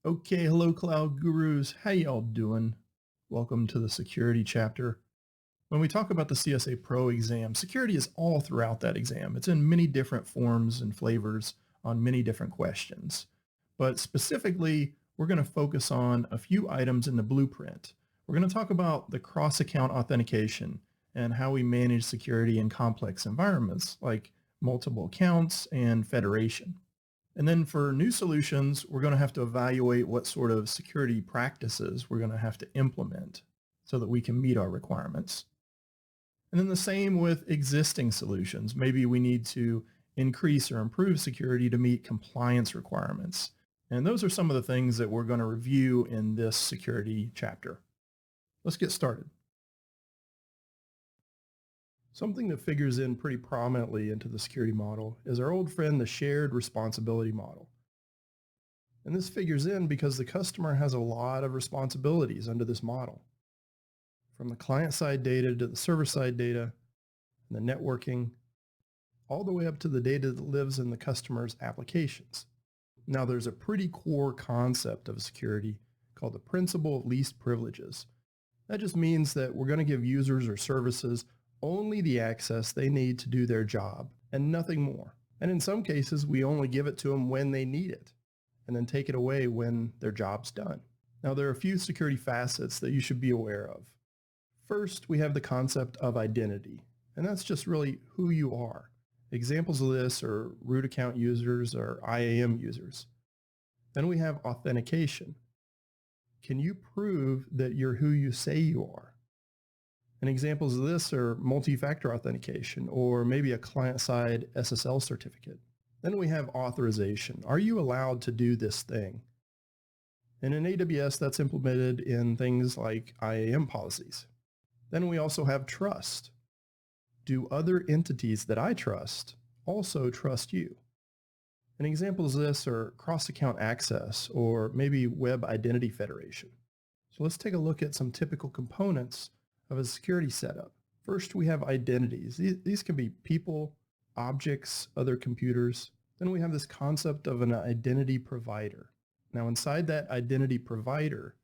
Okay, hello Cloud Gurus. How y'all doing? Welcome to the security chapter. When we talk about the CSA Pro exam, security is all throughout that exam. It's in many different forms and flavors on many different questions. But specifically, we're going to focus on a few items in the blueprint. We're going to talk about the cross-account authentication and how we manage security in complex environments like multiple accounts and federation. And then for new solutions, we're going to have to evaluate what sort of security practices we're going to have to implement so that we can meet our requirements. And then the same with existing solutions. Maybe we need to increase or improve security to meet compliance requirements. And those are some of the things that we're going to review in this security chapter. Let's get started. Something that figures in pretty prominently into the security model is our old friend, the shared responsibility model. And this figures in because the customer has a lot of responsibilities under this model. From the client-side data to the server-side data, and the networking, all the way up to the data that lives in the customer's applications. Now there's a pretty core concept of security called the principle of least privileges. That just means that we're going to give users or services only the access they need to do their job and nothing more. And in some cases, we only give it to them when they need it and then take it away when their job's done. Now, there are a few security facets that you should be aware of. First, we have the concept of identity, and that's just really who you are. Examples of this are root account users or IAM users. Then we have authentication. Can you prove that you're who you say you are? And examples of this are multi-factor authentication or maybe a client-side SSL certificate. Then we have authorization. Are you allowed to do this thing? And in AWS, that's implemented in things like IAM policies. Then we also have trust. Do other entities that I trust also trust you? And examples of this are cross-account access or maybe web identity federation. So let's take a look at some typical components of a security setup. First, we have identities. These can be people, objects, other computers. Then we have this concept of an identity provider. Now inside that identity provider,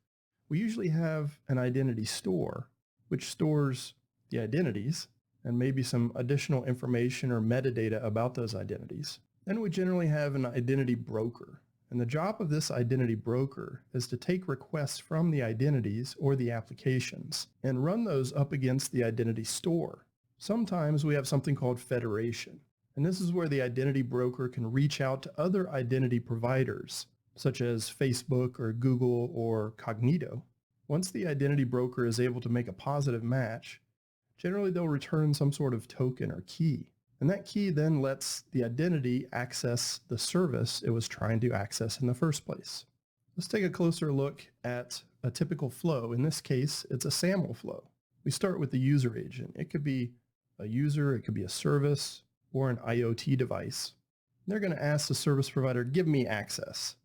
we usually have an identity store, which stores the identities and maybe some additional information or metadata about those identities. Then we generally have an identity broker. And the job of this identity broker is to take requests from the identities or the applications and run those up against the identity store. Sometimes we have something called federation. And this is where the identity broker can reach out to other identity providers, such as Facebook or Google or Cognito. Once the identity broker is able to make a positive match, generally they'll return some sort of token or key. And that key then lets the identity access the service it was trying to access in the first place. Let's take a closer look at a typical flow. In this case, it's a SAML flow. We start with the user agent. It could be a user, it could be a service, or an IoT device. They're going to ask the service provider, give me access.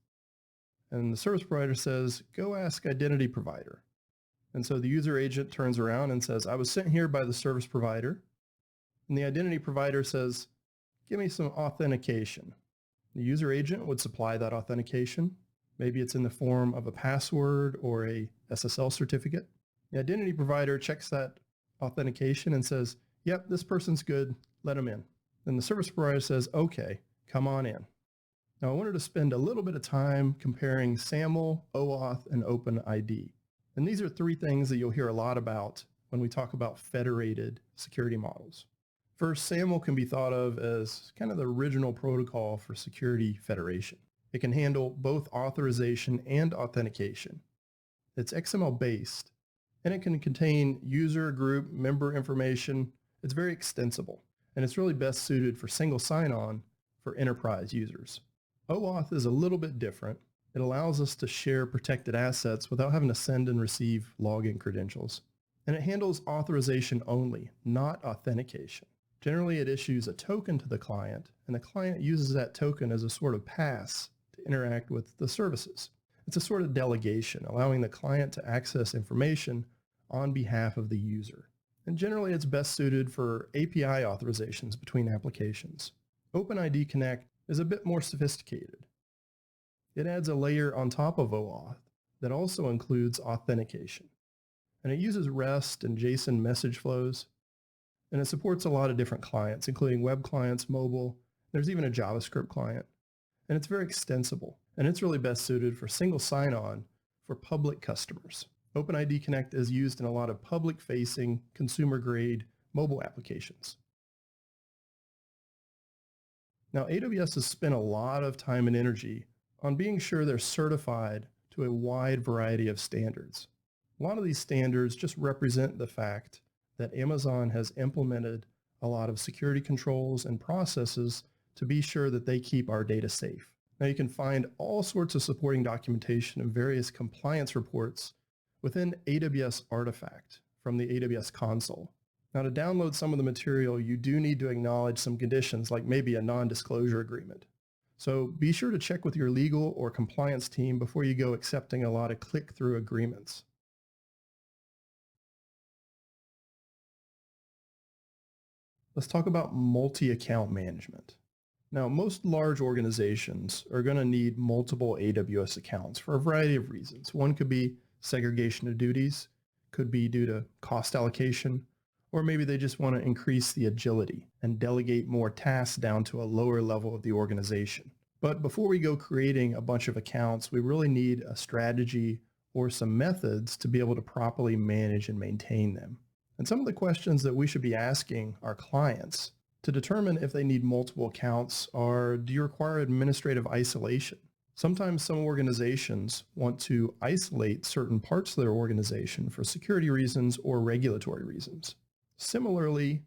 And the service provider says, go ask identity provider. And so the user agent turns around and says, I was sent here by the service provider. And the identity provider says, give me some authentication. The user agent would supply that authentication. Maybe it's in the form of a password or a SSL certificate. The identity provider checks that authentication and says, yep, this person's good, let them in. Then the service provider says, okay, come on in. Now I wanted to spend a little bit of time comparing SAML, OAuth, and OpenID. And these are three things that you'll hear a lot about when we talk about federated security models. First, SAML can be thought of as kind of the original protocol for security federation. It can handle both authorization and authentication. It's XML based, and it can contain user, group, member information. It's very extensible, and it's really best suited for single sign-on for enterprise users. OAuth is a little bit different. It allows us to share protected assets without having to send and receive login credentials. And it handles authorization only, not authentication. Generally, it issues a token to the client, and the client uses that token as a sort of pass to interact with the services. It's a sort of delegation, allowing the client to access information on behalf of the user. And generally, it's best suited for API authorizations between applications. OpenID Connect is a bit more sophisticated. It adds a layer on top of OAuth that also includes authentication. And it uses REST and JSON message flows. And it supports a lot of different clients, including web clients, mobile. There's even a JavaScript client. And it's very extensible. And it's really best suited for single sign-on for public customers. OpenID Connect is used in a lot of public-facing, consumer-grade mobile applications. Now, AWS has spent a lot of time and energy on being sure they're certified to a wide variety of standards. A lot of these standards just represent the fact that Amazon has implemented a lot of security controls and processes to be sure that they keep our data safe. Now you can find all sorts of supporting documentation and various compliance reports within AWS Artifact from the AWS console. Now to download some of the material, you do need to acknowledge some conditions like maybe a non-disclosure agreement. So be sure to check with your legal or compliance team before you go accepting a lot of click-through agreements. Let's talk about multi-account management. Now, most large organizations are going to need multiple AWS accounts for a variety of reasons. One could be segregation of duties, could be due to cost allocation, or maybe they just want to increase the agility and delegate more tasks down to a lower level of the organization. But before we go creating a bunch of accounts, we really need a strategy or some methods to be able to properly manage and maintain them. And some of the questions that we should be asking our clients to determine if they need multiple accounts are, do you require administrative isolation? Sometimes some organizations want to isolate certain parts of their organization for security reasons or regulatory reasons. Similarly,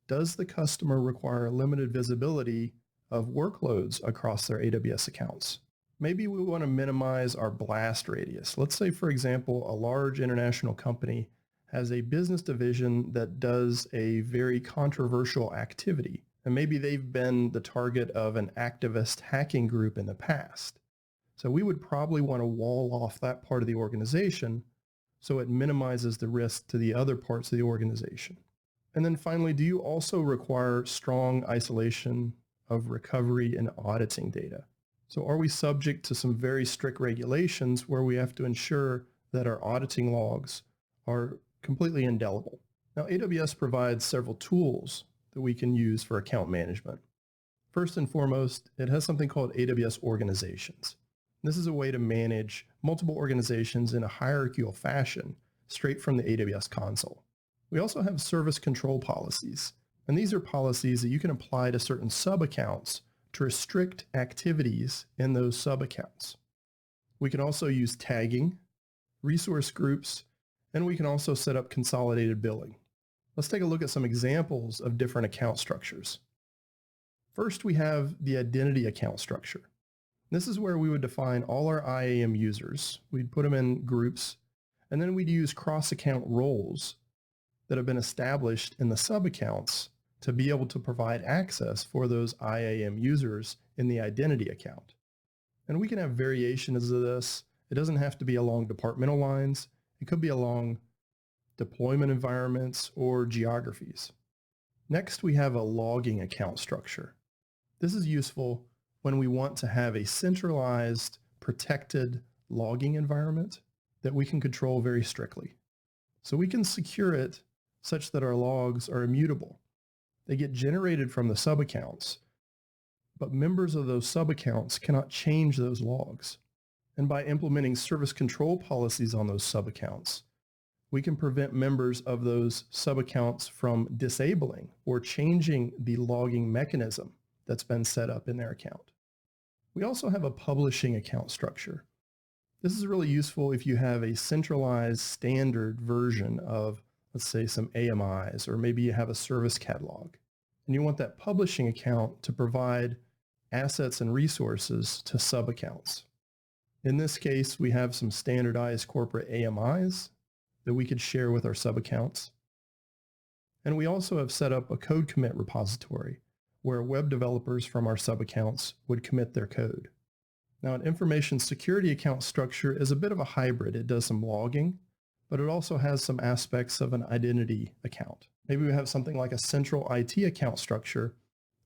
does the customer require limited visibility of workloads across their AWS accounts? Maybe we want to minimize our blast radius. Let's say, for example, a large international company has a business division that does a very controversial activity. And maybe they've been the target of an activist hacking group in the past. So we would probably want to wall off that part of the organization so it minimizes the risk to the other parts of the organization. And then finally, do you also require strong isolation of recovery and auditing data? So are we subject to some very strict regulations where we have to ensure that our auditing logs are completely indelible? Now, AWS provides several tools that we can use for account management. First and foremost, it has something called AWS Organizations. This is a way to manage multiple organizations in a hierarchical fashion straight from the AWS console. We also have service control policies, and these are policies that you can apply to certain sub-accounts to restrict activities in those sub-accounts. We can also use tagging, resource groups, and we can also set up consolidated billing. Let's take a look at some examples of different account structures. First, we have the identity account structure. This is where we would define all our IAM users. We'd put them in groups, and then we'd use cross-account roles that have been established in the sub-accounts to be able to provide access for those IAM users in the identity account. And we can have variations of this. It doesn't have to be along departmental lines. It could be along deployment environments or geographies. Next, we have a logging account structure. This is useful when we want to have a centralized, protected logging environment that we can control very strictly. So we can secure it such that our logs are immutable. They get generated from the sub-accounts, but members of those sub-accounts cannot change those logs. And by implementing service control policies on those sub-accounts, we can prevent members of those sub-accounts from disabling or changing the logging mechanism that's been set up in their account. We also have a publishing account structure. This is really useful if you have a centralized standard version of, let's say, some AMIs, or maybe you have a service catalog, and you want that publishing account to provide assets and resources to sub-accounts. In this case, we have some standardized corporate AMIs that we could share with our sub-accounts. And we also have set up a code commit repository where web developers from our sub-accounts would commit their code. Now, an information security account structure is a bit of a hybrid. It does some logging, but it also has some aspects of an identity account. Maybe we have something like a central IT account structure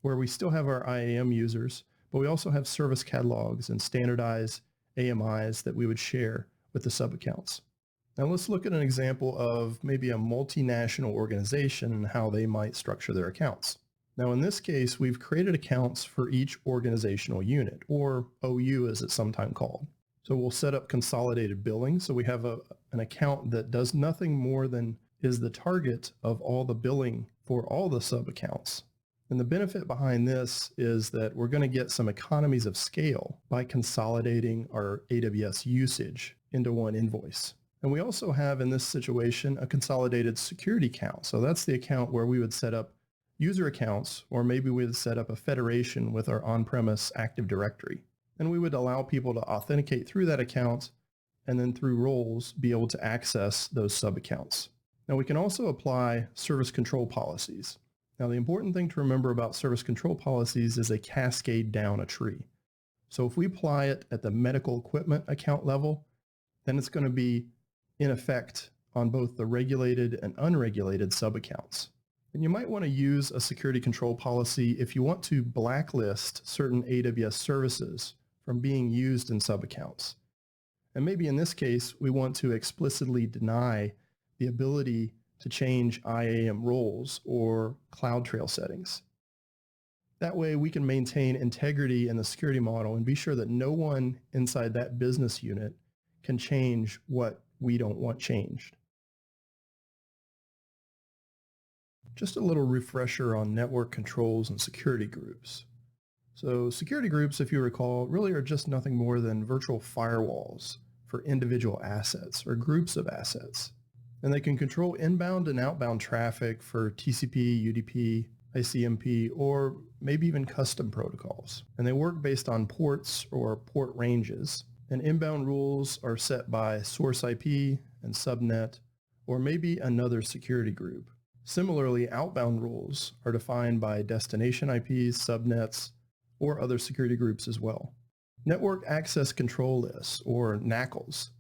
where we still have our IAM users, but we also have service catalogs and standardized AMIs that we would share with the sub-accounts. Now let's look at an example of maybe a multinational organization and how they might structure their accounts. Now in this case, we've created accounts for each organizational unit, or OU as it's sometimes called. So we'll set up consolidated billing. So we have an account that does nothing more than is the target of all the billing for all the sub-accounts. And the benefit behind this is that we're going to get some economies of scale by consolidating our AWS usage into one invoice. And we also have in this situation a consolidated security account. So that's the account where we would set up user accounts, or maybe we would set up a federation with our on-premise Active Directory. And we would allow people to authenticate through that account and then through roles be able to access those sub-accounts. Now we can also apply service control policies. Now the important thing to remember about service control policies is they cascade down a tree. So if we apply it at the medical equipment account level, then it's going to be in effect on both the regulated and unregulated sub-accounts. And you might want to use a security control policy if you want to blacklist certain AWS services from being used in sub-accounts. And maybe in this case, we want to explicitly deny the ability to change IAM roles or CloudTrail settings. That way we can maintain integrity in the security model and be sure that no one inside that business unit can change what we don't want changed. Just a little refresher on network controls and security groups. So security groups, if you recall, really are just nothing more than virtual firewalls for individual assets or groups of assets. And they can control inbound and outbound traffic for TCP, UDP, ICMP, or maybe even custom protocols. And they work based on ports or port ranges. And inbound rules are set by source IP and subnet, or maybe another security group. Similarly, outbound rules are defined by destination IPs, subnets, or other security groups as well. Network Access Control Lists, or NACLs,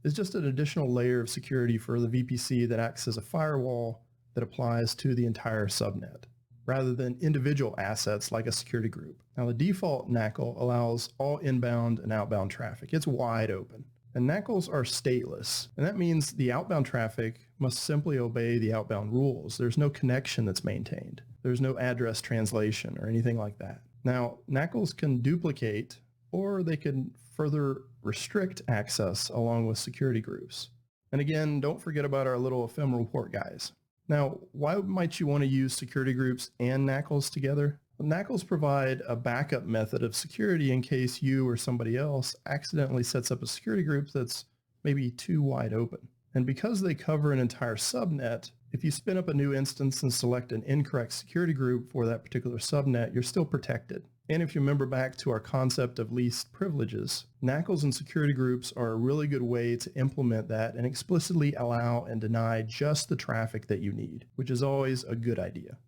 is just an additional layer of security for the VPC that acts as a firewall that applies to the entire subnet, rather than individual assets like a security group. Now the default NACL allows all inbound and outbound traffic. It's wide open. And NACLs are stateless, and that means the outbound traffic must simply obey the outbound rules. There's no connection that's maintained. There's no address translation or anything like that. Now, NACLs can duplicate, or they can further restrict access along with security groups. And again, don't forget about our little ephemeral port guys. Now, why might you want to use security groups and NACLs together? Well, NACLs provide a backup method of security in case you or somebody else accidentally sets up a security group that's maybe too wide open. And because they cover an entire subnet, if you spin up a new instance and select an incorrect security group for that particular subnet, you're still protected. And if you remember back to our concept of least privileges, NACLs and security groups are a really good way to implement that and explicitly allow and deny just the traffic that you need, which is always a good idea.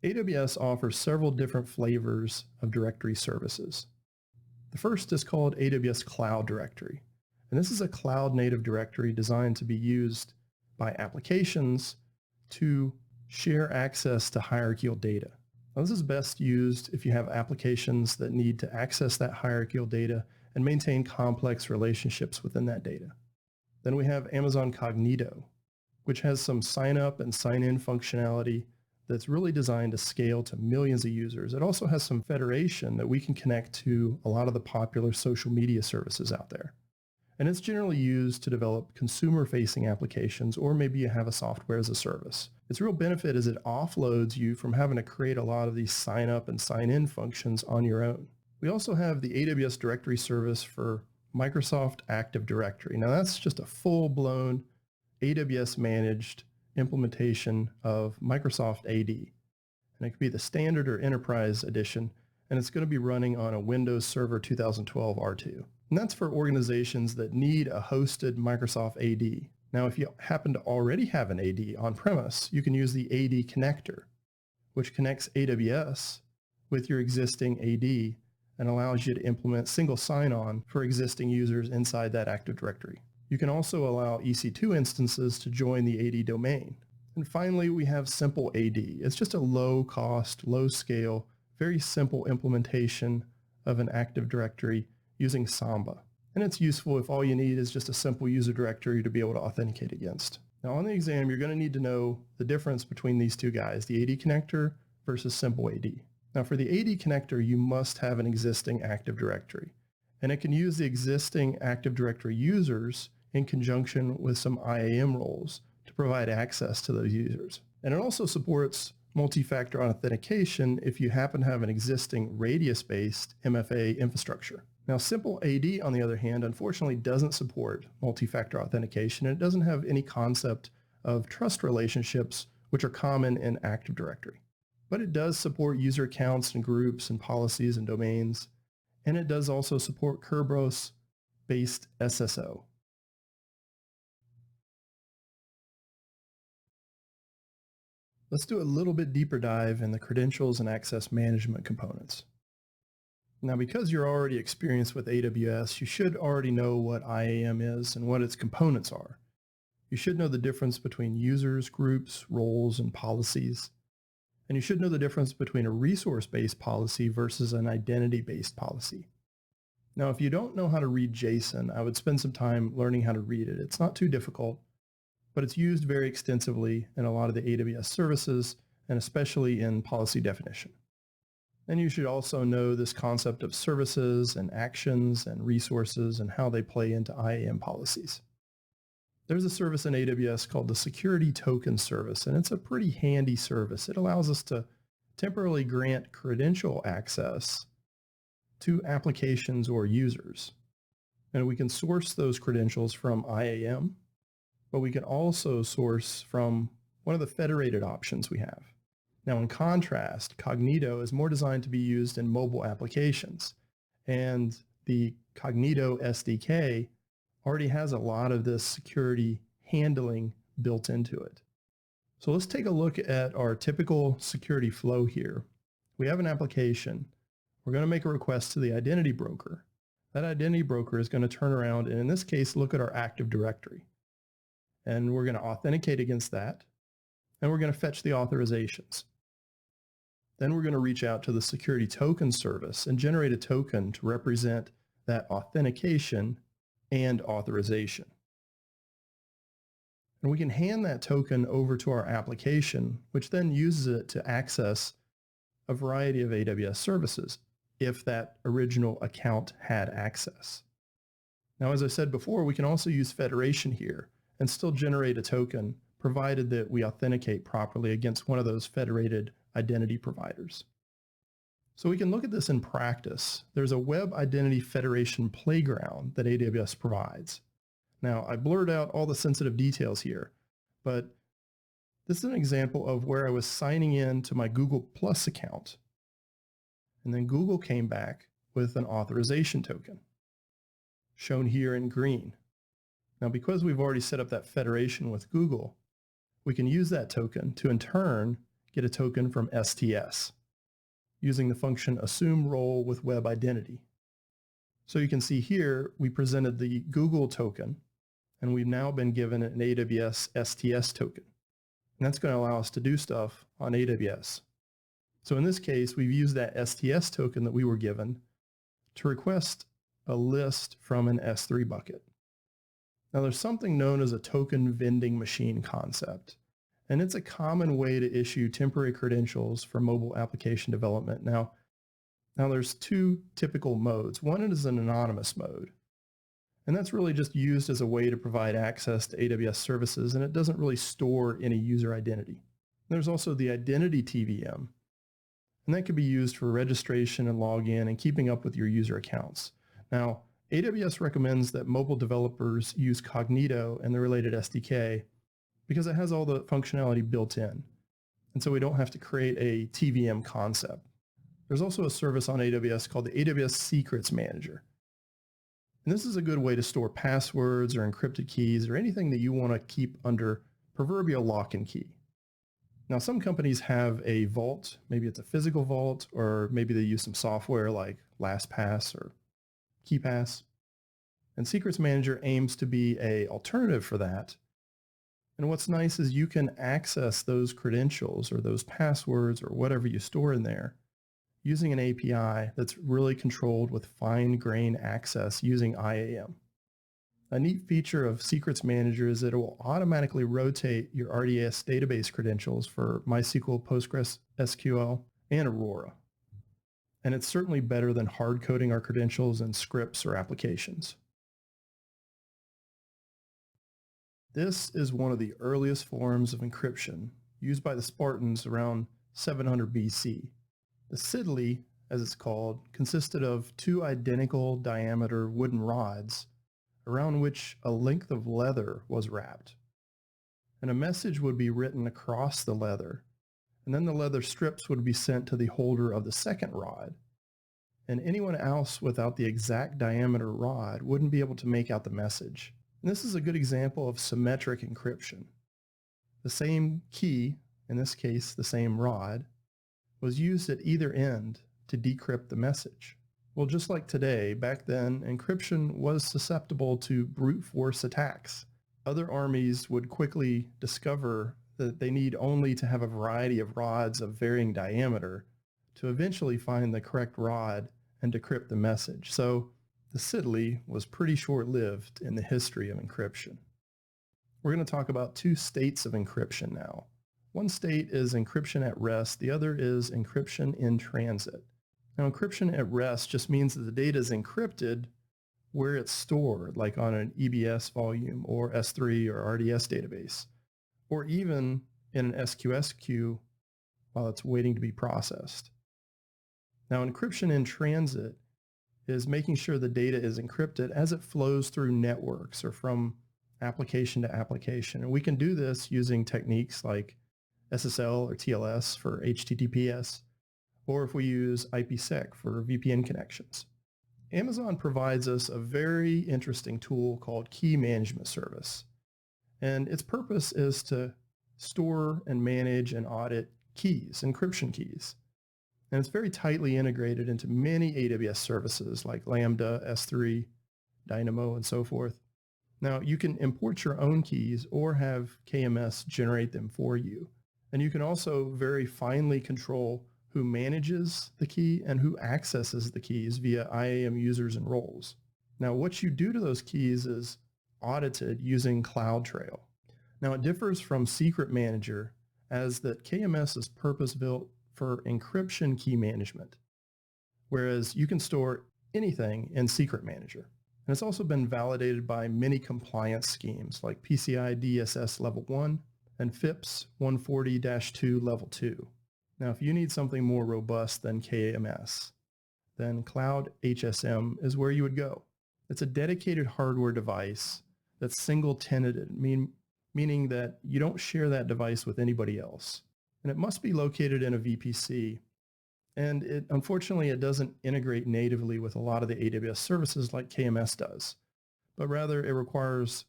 AWS offers several different flavors of directory services. The first is called AWS Cloud Directory, and this is a cloud-native directory designed to be used by applications to share access to hierarchical data. Now, this is best used if you have applications that need to access that hierarchical data and maintain complex relationships within that data. Then we have Amazon Cognito, which has some sign-up and sign-in functionality that's really designed to scale to millions of users. It also has some federation that we can connect to a lot of the popular social media services out there. And it's generally used to develop consumer-facing applications, or maybe you have a software as a service. Its real benefit is it offloads you from having to create a lot of these sign-up and sign-in functions on your own. We also have the AWS Directory Service for Microsoft Active Directory. Now that's just a full-blown AWS-managed implementation of Microsoft AD. And it could be the standard or enterprise edition, and it's going to be running on a Windows Server 2012 R2. And that's for organizations that need a hosted Microsoft AD. Now, if you happen to already have an AD on-premise, you can use the AD connector, which connects AWS with your existing AD and allows you to implement single sign-on for existing users inside that Active Directory. You can also allow EC2 instances to join the AD domain. And finally, we have Simple AD. It's just a low-cost, low-scale, very simple implementation of an Active Directory using Samba. And it's useful if all you need is just a simple user directory to be able to authenticate against. Now on the exam, you're going to need to know the difference between these two guys, the AD connector versus simple AD. Now for the AD connector, you must have an existing Active Directory, and it can use the existing Active Directory users in conjunction with some IAM roles to provide access to those users. And it also supports multi-factor authentication if you happen to have an existing radius-based MFA infrastructure. Now, Simple AD, on the other hand, unfortunately doesn't support multi-factor authentication, and it doesn't have any concept of trust relationships, which are common in Active Directory. But it does support user accounts and groups and policies and domains, and it does also support Kerberos-based SSO. Let's do a little bit deeper dive in the credentials and access management components. Now, because you're already experienced with AWS, you should already know what IAM is and what its components are. You should know the difference between users, groups, roles, and policies. And you should know the difference between a resource-based policy versus an identity-based policy. Now, if you don't know how to read JSON, I would spend some time learning how to read it. It's not too difficult, but it's used very extensively in a lot of the AWS services, and especially in policy definition. And you should also know this concept of services and actions and resources and how they play into IAM policies. There's a service in AWS called the Security Token Service, and it's a pretty handy service. It allows us to temporarily grant credential access to applications or users. And we can source those credentials from IAM, but we can also source from one of the federated options we have. Now, in contrast, Cognito is more designed to be used in mobile applications, and the Cognito SDK already has a lot of this security handling built into it. So let's take a look at our typical security flow here. We have an application. We're going to make a request to the identity broker. That identity broker is going to turn around and in this case, look at our Active Directory. And we're going to authenticate against that. And we're going to fetch the authorizations. Then we're going to reach out to the Security Token Service and generate a token to represent that authentication and authorization. And we can hand that token over to our application, which then uses it to access a variety of AWS services if that original account had access. Now, as I said before, we can also use federation here and still generate a token provided that we authenticate properly against one of those federated identity providers. So we can look at this in practice. There's a web identity federation playground that AWS provides. Now, I blurred out all the sensitive details here, but this is an example of where I was signing in to my Google Plus account. And then Google came back with an authorization token, shown here in green. Now, because we've already set up that federation with Google, we can use that token to in turn get a token from STS using the function assume role with web identity. So you can see here, we presented the Google token, and we've now been given an AWS STS token. And that's going to allow us to do stuff on AWS. So in this case, we've used that STS token that we were given to request a list from an S3 bucket. Now there's something known as a token vending machine concept, and it's a common way to issue temporary credentials for mobile application development. Now there's two typical modes. One is an anonymous mode, and that's really just used as a way to provide access to AWS services, and it doesn't really store any user identity. There's also the identity TVM, and that can be used for registration and login and keeping up with your user accounts. Now, AWS recommends that mobile developers use Cognito and the related SDK because it has all the functionality built in. And so we don't have to create a TVM concept. There's also a service on AWS called the AWS Secrets Manager. And this is a good way to store passwords or encrypted keys or anything that you want to keep under proverbial lock and key. Now, some companies have a vault. Maybe it's a physical vault, or maybe they use some software like LastPass or KeePass. And Secrets Manager aims to be an alternative for that. And what's nice is you can access those credentials or those passwords or whatever you store in there using an API that's really controlled with fine-grained access using IAM. A neat feature of Secrets Manager is that it will automatically rotate your RDS database credentials for MySQL, PostgreSQL, and Aurora. And it's certainly better than hard coding our credentials in scripts or applications. This is one of the earliest forms of encryption used by the Spartans around 700 BC. The Siddeley, as it's called, consisted of two identical diameter wooden rods around which a length of leather was wrapped. And a message would be written across the leather, and then the leather strips would be sent to the holder of the second rod. And anyone else without the exact diameter rod wouldn't be able to make out the message. And this is a good example of symmetric encryption. The same key, in this case the same rod, was used at either end to decrypt the message. Well, just like today, back then, encryption was susceptible to brute force attacks. Other armies would quickly discover that they need only to have a variety of rods of varying diameter to eventually find the correct rod and decrypt the message. So the Siddeley was pretty short-lived in the history of encryption. We're going to talk about two states of encryption now. One state is encryption at rest. The other is encryption in transit. Now, encryption at rest just means that the data is encrypted where it's stored, like on an EBS volume or S3 or RDS database, or even in an SQS queue while it's waiting to be processed. Now, encryption in transit is making sure the data is encrypted as it flows through networks or from application to application. And we can do this using techniques like SSL or TLS for HTTPS, or if we use IPsec for VPN connections. Amazon provides us a very interesting tool called Key Management Service. And its purpose is to store and manage and audit keys, encryption keys. And it's very tightly integrated into many AWS services like Lambda, S3, Dynamo, and so forth. Now, you can import your own keys or have KMS generate them for you. And you can also very finely control who manages the key and who accesses the keys via IAM users and roles. Now, what you do to those keys is audited using CloudTrail. Now, it differs from Secret Manager as that KMS is purpose-built for encryption key management, whereas you can store anything in Secret Manager. And it's also been validated by many compliance schemes like PCI DSS Level 1 and FIPS 140-2 Level 2. Now, if you need something more robust than KMS, then Cloud HSM is where you would go. It's a dedicated hardware device that's single-tenanted, meaning that you don't share that device with anybody else. And it must be located in a VPC. And unfortunately, it doesn't integrate natively with a lot of the AWS services like KMS does, but rather it requires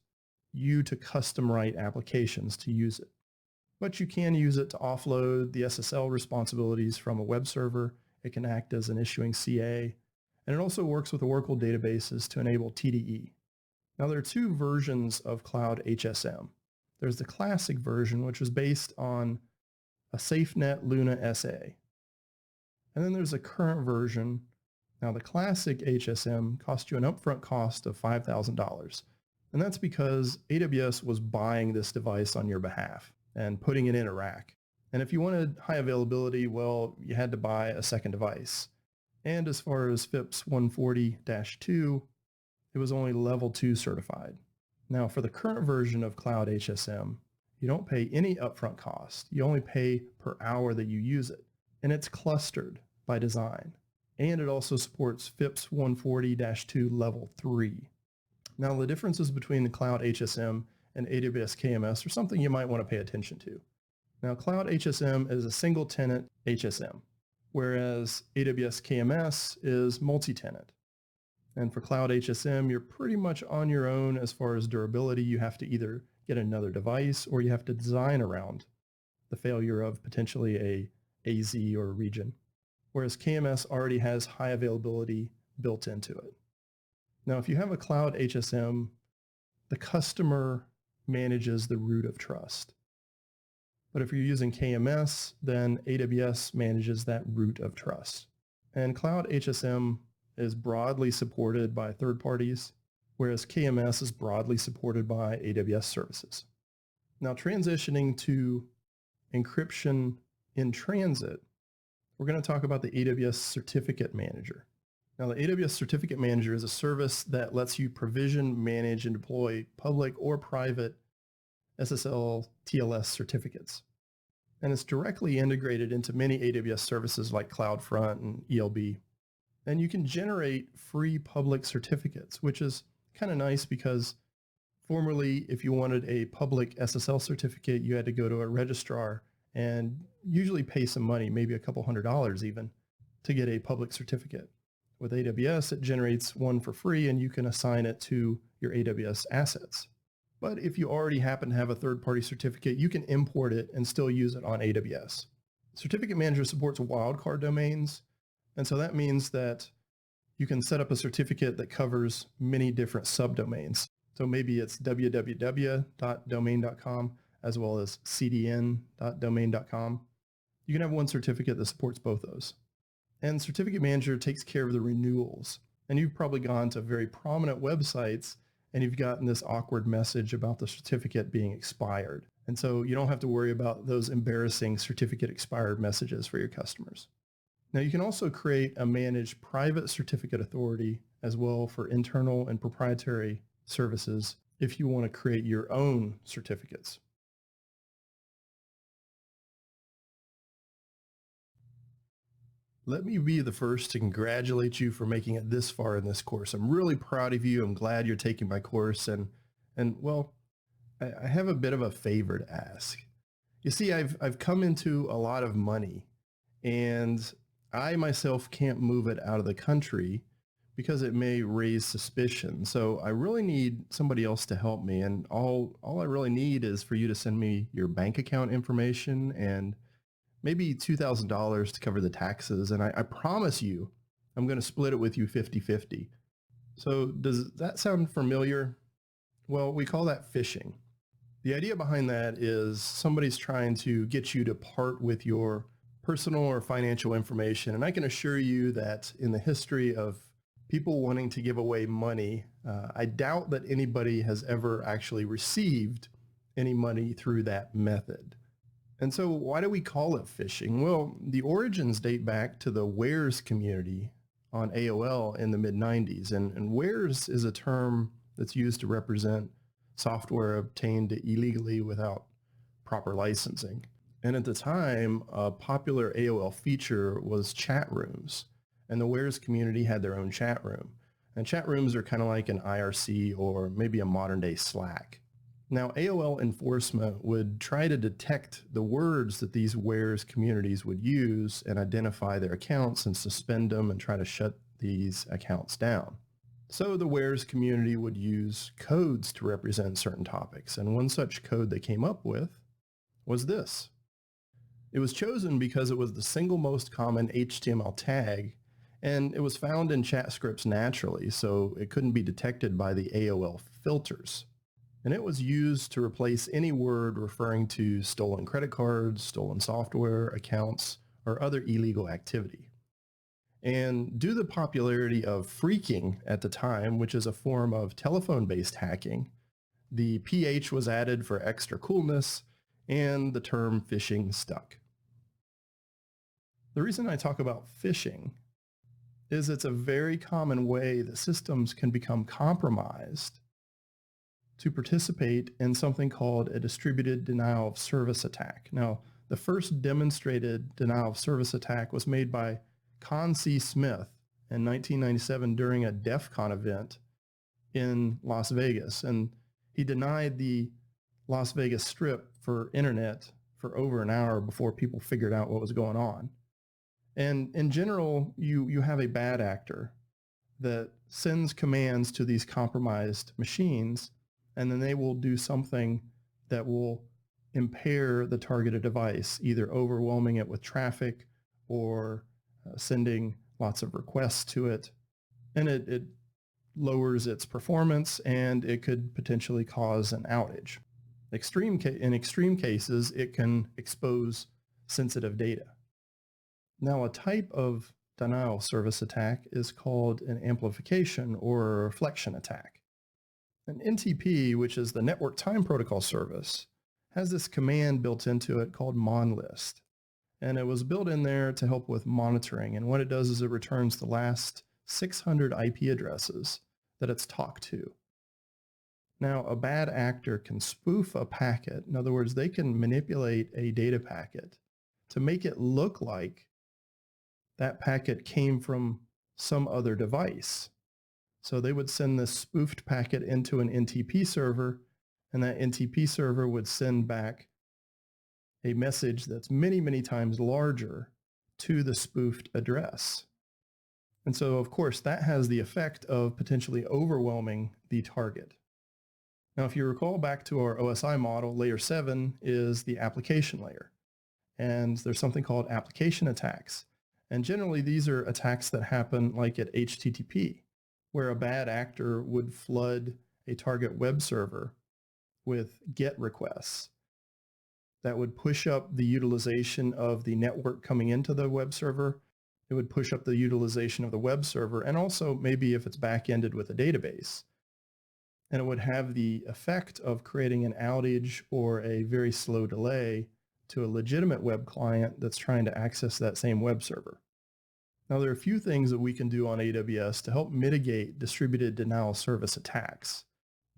you to custom write applications to use it. But you can use it to offload the SSL responsibilities from a web server. It can act as an issuing CA, and it also works with Oracle databases to enable TDE. Now, there are two versions of Cloud HSM. There's the classic version, which is based on a SafeNet Luna SA. And then there's a current version. Now, the classic HSM costs you an upfront cost of $5,000. And that's because AWS was buying this device on your behalf and putting it in a rack. And if you wanted high availability, well, you had to buy a second device. And as far as FIPS 140-2, it was only level 2 certified. Now, for the current version of Cloud HSM, you don't pay any upfront cost. You only pay per hour that you use it. And it's clustered by design. And it also supports FIPS 140-2 level 3. Now, the differences between the Cloud HSM and AWS KMS are something you might want to pay attention to. Now, Cloud HSM is a single tenant HSM, whereas AWS KMS is multi-tenant. And for Cloud HSM, you're pretty much on your own as far as durability. You have to either get another device or you have to design around the failure of potentially a AZ or a region, whereas KMS already has high availability built into it. Now, if you have a Cloud HSM, the customer manages the root of trust. But if you're using KMS, then AWS manages that root of trust. And Cloud HSM is broadly supported by third parties, whereas KMS is broadly supported by AWS services. Now, transitioning to encryption in transit, we're going to talk about the AWS Certificate Manager. Now, the AWS Certificate Manager is a service that lets you provision, manage, and deploy public or private SSL TLS certificates. And it's directly integrated into many AWS services like CloudFront and ELB. And you can generate free public certificates, which is kind of nice because formerly, if you wanted a public SSL certificate, you had to go to a registrar and usually pay some money, maybe a couple $100 even, to get a public certificate. With AWS, it generates one for free and you can assign it to your AWS assets. But if you already happen to have a third-party certificate, you can import it and still use it on AWS. Certificate Manager supports wildcard domains, and so that means that you can set up a certificate that covers many different subdomains. So maybe it's www.domain.com as well as cdn.domain.com. You can have one certificate that supports both those. And Certificate Manager takes care of the renewals. And you've probably gone to very prominent websites and you've gotten this awkward message about the certificate being expired. And so you don't have to worry about those embarrassing certificate expired messages for your customers. Now you can also create a managed private certificate authority as well for internal and proprietary services if you want to create your own certificates. Let me be the first to congratulate you for making it this far in this course. I'm really proud of you. I'm glad you're taking my course and well, I have a bit of a favor to ask. You see, I've come into a lot of money and I myself can't move it out of the country because it may raise suspicion. So I really need somebody else to help me. And all I really need is for you to send me your bank account information and maybe $2,000 to cover the taxes. And I promise you, I'm going to split it with you 50-50. So does that sound familiar? Well, we call that phishing. The idea behind that is somebody's trying to get you to part with your personal or financial information. And I can assure you that in the history of people wanting to give away money, I doubt that anybody has ever actually received any money through that method. And so why do we call it phishing? Well, the origins date back to the wares community on AOL in the mid-90s. And wares is a term that's used to represent software obtained illegally without proper licensing. And at the time, a popular AOL feature was chat rooms. And the wares community had their own chat room. And chat rooms are kind of like an IRC or maybe a modern day Slack. Now, AOL enforcement would try to detect the words that these wares communities would use and identify their accounts and suspend them and try to shut these accounts down. So the wares community would use codes to represent certain topics. And one such code they came up with was this. It was chosen because it was the single most common HTML tag, and it was found in chat scripts naturally, so it couldn't be detected by the AOL filters. And it was used to replace any word referring to stolen credit cards, stolen software, accounts, or other illegal activity. And due to the popularity of phreaking at the time, which is a form of telephone-based hacking, the PH was added for extra coolness, and the term phishing stuck. The reason I talk about phishing is it's a very common way that systems can become compromised to participate in something called a distributed denial of service attack. Now, the first demonstrated denial of service attack was made by Con C. Smith in 1997 during a DEF CON event in Las Vegas. And he denied the Las Vegas Strip for internet for over an hour before people figured out what was going on. And in general, you have a bad actor that sends commands to these compromised machines, and then they will do something that will impair the targeted device, either overwhelming it with traffic or sending lots of requests to it. And it lowers its performance and it could potentially cause an outage. In extreme cases, it can expose sensitive data. Now, a type of denial service attack is called an amplification or a reflection attack. An NTP, which is the Network Time Protocol service, has this command built into it called monlist. And it was built in there to help with monitoring. And what it does is it returns the last 600 IP addresses that it's talked to. Now, a bad actor can spoof a packet. In other words, they can manipulate a data packet to make it look like that packet came from some other device. So they would send this spoofed packet into an NTP server, and that NTP server would send back a message that's many, many times larger to the spoofed address. And so, of course, that has the effect of potentially overwhelming the target. Now, if you recall back to our OSI model, layer 7 is the application layer. And there's something called application attacks. And generally, these are attacks that happen like at HTTP, where a bad actor would flood a target web server with GET requests that would push up the utilization of the network coming into the web server. It would push up the utilization of the web server, and also maybe if it's back-ended with a database. And it would have the effect of creating an outage or a very slow delay to a legitimate web client that's trying to access that same web server. Now, there are a few things that we can do on AWS to help mitigate distributed denial of service attacks.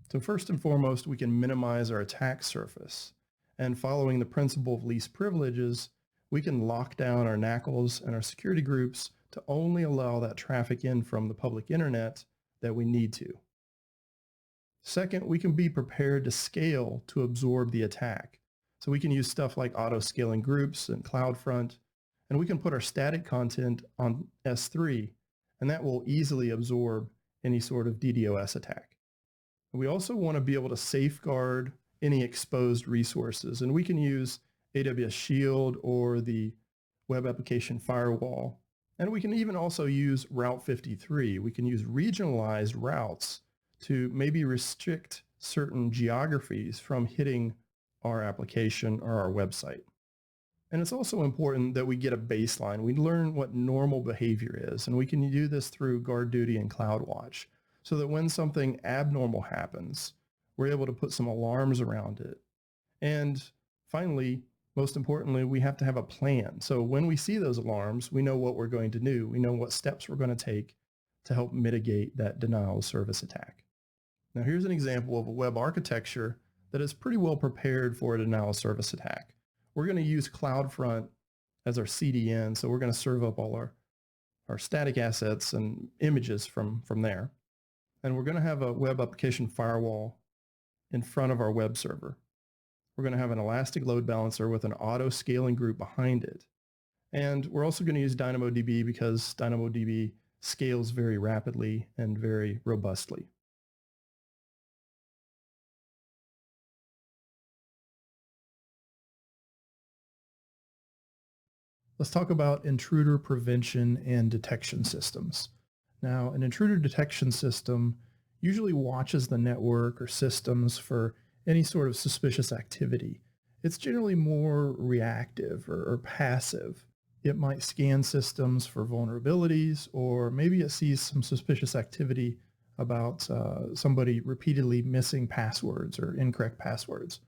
So first and foremost, we can minimize our attack surface. And following the principle of least privileges, we can lock down our NACLs and our security groups to only allow that traffic in from the public internet that we need to. Second, we can be prepared to scale to absorb the attack. So we can use stuff like auto-scaling groups and CloudFront, and we can put our static content on S3, and that will easily absorb any sort of DDoS attack. We also want to be able to safeguard any exposed resources, and we can use AWS Shield or the Web Application Firewall. And we can even also use Route 53. We can use regionalized routes to maybe restrict certain geographies from hitting our application or our website. And it's also important that we get a baseline. We learn what normal behavior is, and we can do this through GuardDuty and CloudWatch, so that when something abnormal happens, we're able to put some alarms around it. And finally, most importantly, we have to have a plan. So when we see those alarms, we know what we're going to do. We know what steps we're going to take to help mitigate that denial of service attack. Now, here's an example of a web architecture that is pretty well prepared for a denial of service attack. We're going to use CloudFront as our CDN, so we're going to serve up all our static assets and images from there. And we're going to have a web application firewall in front of our web server. We're going to have an elastic load balancer with an auto scaling group behind it. And we're also going to use DynamoDB because DynamoDB scales very rapidly and very robustly. Let's talk about intruder prevention and detection systems. Now, an intruder detection system usually watches the network or systems for any sort of suspicious activity. It's generally more reactive or passive. It might scan systems for vulnerabilities, or maybe it sees some suspicious activity about somebody repeatedly missing passwords or incorrect passwords,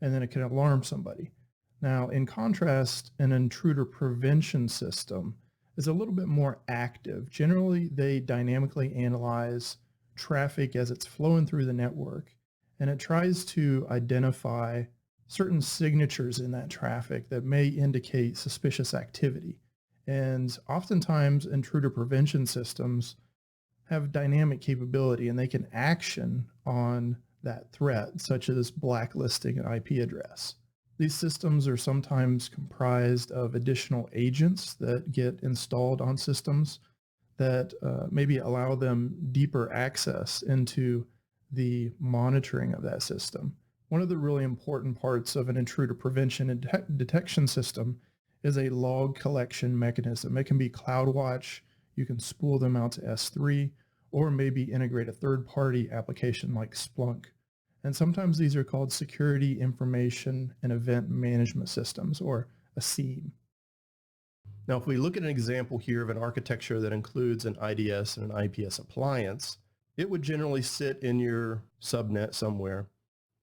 and then it can alarm somebody. Now, in contrast, an intruder prevention system is a little bit more active. Generally, they dynamically analyze traffic as it's flowing through the network, and it tries to identify certain signatures in that traffic that may indicate suspicious activity. And oftentimes, intruder prevention systems have dynamic capability, and they can action on that threat, such as blacklisting an IP address. These systems are sometimes comprised of additional agents that get installed on systems that maybe allow them deeper access into the monitoring of that system. One of the really important parts of an intruder prevention and detection system is a log collection mechanism. It can be CloudWatch, you can spool them out to S3, or maybe integrate a third-party application like Splunk. And sometimes these are called security information and event management systems, or a SIEM. Now, if we look at an example here of an architecture that includes an IDS and an IPS appliance, it would generally sit in your subnet somewhere,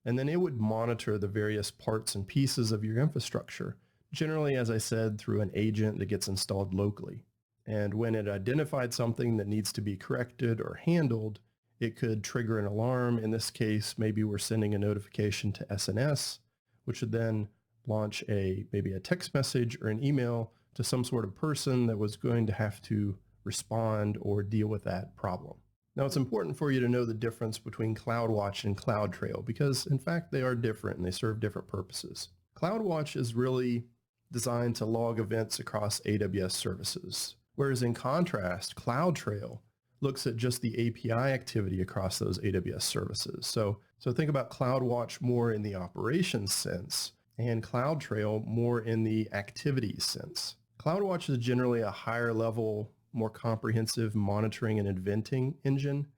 and then it would monitor the various parts and pieces of your infrastructure, generally, as I said, through an agent that gets installed locally. And when it identified something that needs to be corrected or handled, it could trigger an alarm. In this case, maybe we're sending a notification to SNS, which would then launch maybe a text message or an email to some sort of person that was going to have to respond or deal with that problem. Now, it's important for you to know the difference between CloudWatch and CloudTrail because, in fact, they are different and they serve different purposes. CloudWatch is really designed to log events across AWS services, whereas in contrast, CloudTrail looks at just the API activity across those AWS services. So think about CloudWatch more in the operations sense and CloudTrail more in the activities sense. CloudWatch is generally a higher level, more comprehensive monitoring and eventing engine,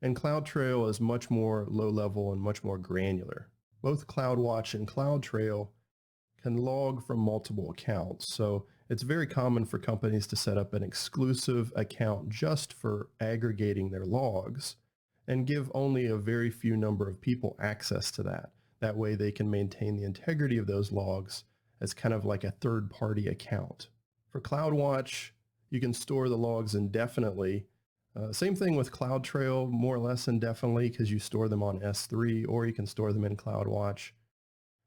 and CloudTrail is much more low level and much more granular. Both CloudWatch and CloudTrail can log from multiple accounts, so it's very common for companies to set up an exclusive account just for aggregating their logs and give only a very few number of people access to that. That way they can maintain the integrity of those logs as kind of like a third-party account. For CloudWatch, you can store the logs indefinitely. Same thing with CloudTrail, more or less indefinitely because you store them on S3 or you can store them in CloudWatch.